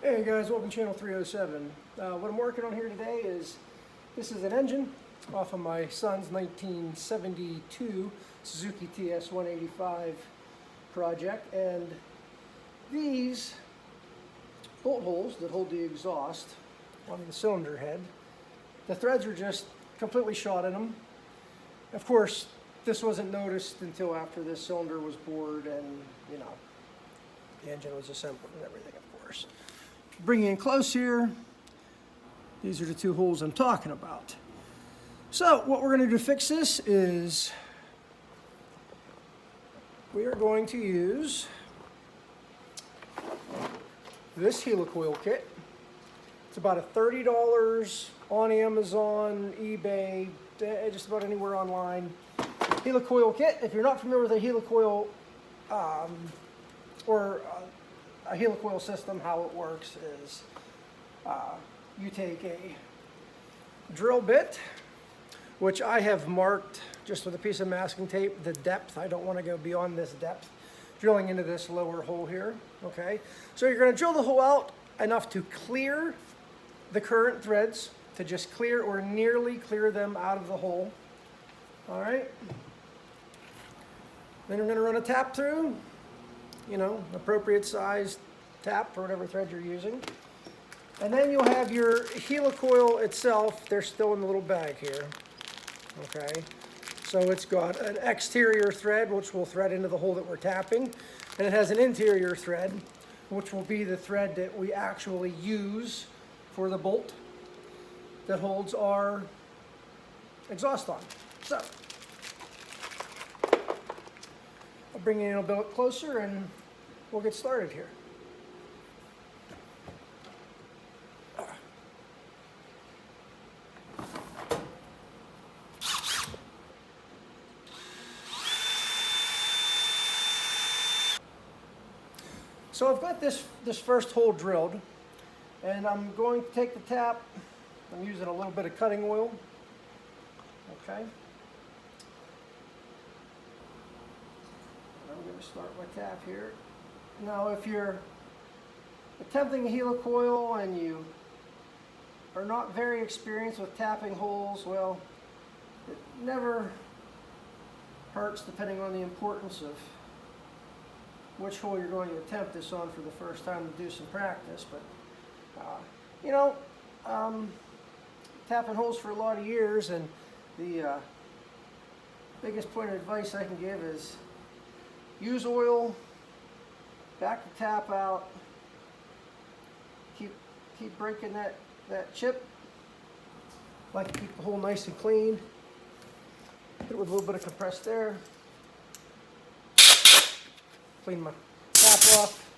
Hey guys, welcome to channel 307. What I'm working on here today is, this is an engine off of my son's 1972 Suzuki TS 185 project, and these bolt holes that hold the exhaust on the cylinder head, the threads are just completely shot in them. Of course, this wasn't noticed until after this cylinder was bored and, you know, the engine was assembled and everything, of course. Bringing in close here, these are the two holes I'm talking about. So what we're going to do to fix this is we are going to use this helicoil kit. It's about $30 on Amazon, eBay, just about anywhere online. Helicoil kit. If you're not familiar with a helicoil a helicoil system, how it works is you take a drill bit, which I have marked just with a piece of masking tape, the depth. I don't want to go beyond this depth, drilling into this lower hole here, okay? So you're going to drill the hole out enough to clear the current threads, to just clear or nearly clear them out of the hole, all right? Then you're going to run a tap through, you know, appropriate size tap for whatever thread you're using. And then you'll have your helicoil itself. They're still in the little bag here, okay? So it's got an exterior thread, which will thread into the hole that we're tapping, and it has an interior thread, which will be the thread that we actually use for the bolt that holds our exhaust on. So I'll bring it in a bit closer and we'll get started here. So I've got this first hole drilled, and I'm going to take the tap. I'm using a little bit of cutting oil, okay? I'm going to start my tap here. Now, if you're attempting a helicoil and you are not very experienced with tapping holes, well, it never hurts, depending on the importance of which hole you're going to attempt this on for the first time, to do some practice. But you know, tapping holes for a lot of years, and the biggest point of advice I can give is use oil, back the tap out, keep breaking that chip, like to keep the hole nice and clean. Hit it with a little bit of compressed air. Clean my tap off.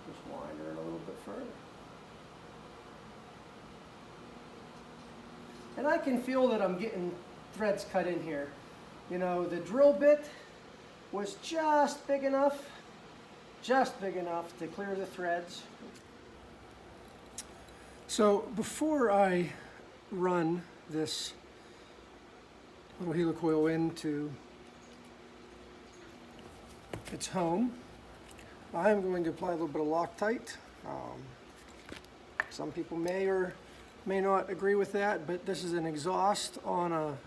Just wind her in a little bit further. And I can feel that I'm getting threads cut in here. You know, the drill bit was just big enough to clear the threads. So before I run this little helicoil into its home, I'm going to apply a little bit of Loctite. Some people may or may not agree with that, but this is an exhaust on a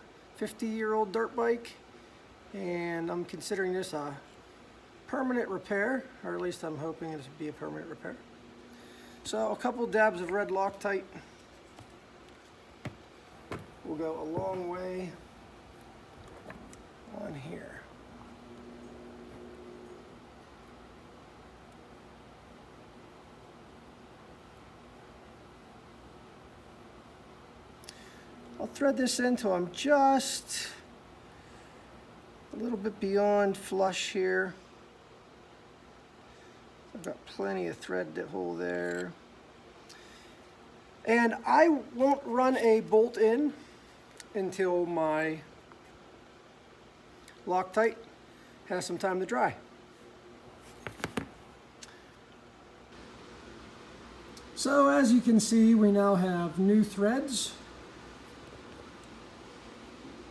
50-year-old dirt bike, and I'm considering this a permanent repair, or at least I'm hoping it to be a permanent repair. So a couple dabs of red Loctite will go a long way on here. I'll thread this in until I'm just a little bit beyond flush here. I've got plenty of thread to hold there. And I won't run a bolt in until my Loctite has some time to dry. So as you can see, we now have new threads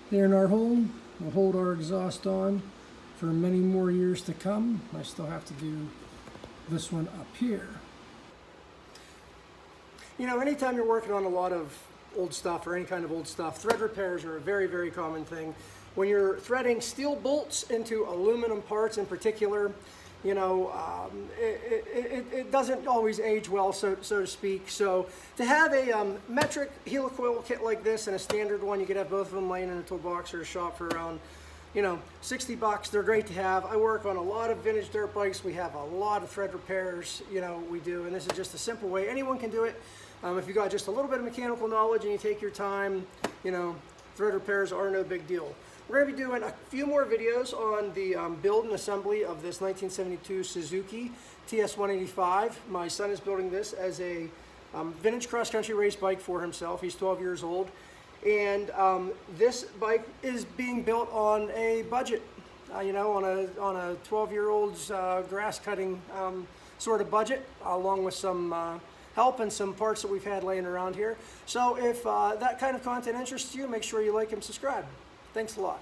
here in our hole. will hold our exhaust on for many more years to come. I still have to do this one up here. You know, anytime you're working on a lot of old stuff or any kind of old stuff, thread repairs are a very, very common thing. When you're threading steel bolts into aluminum parts in particular, you know, it doesn't always age well, so to speak. So to have a metric helicoil kit like this and a standard one, you could have both of them laying in a toolbox or a shop for around, you know, 60 bucks. They're great to have. I work on a lot of vintage dirt bikes. We have a lot of thread repairs, you know, we do, and this is just a simple way. Anyone can do it. If you got just a little bit of mechanical knowledge and you take your time, you know, thread repairs are no big deal. We're going to be doing a few more videos on the build and assembly of this 1972 Suzuki TS 185. My son is building this as a vintage cross-country race bike for himself. He's 12 years old. And this bike is being built on a budget, you know, on a 12-year-old's grass cutting sort of budget, along with some help and some parts that we've had laying around here. So if that kind of content interests you, make sure you like and subscribe. Thanks a lot.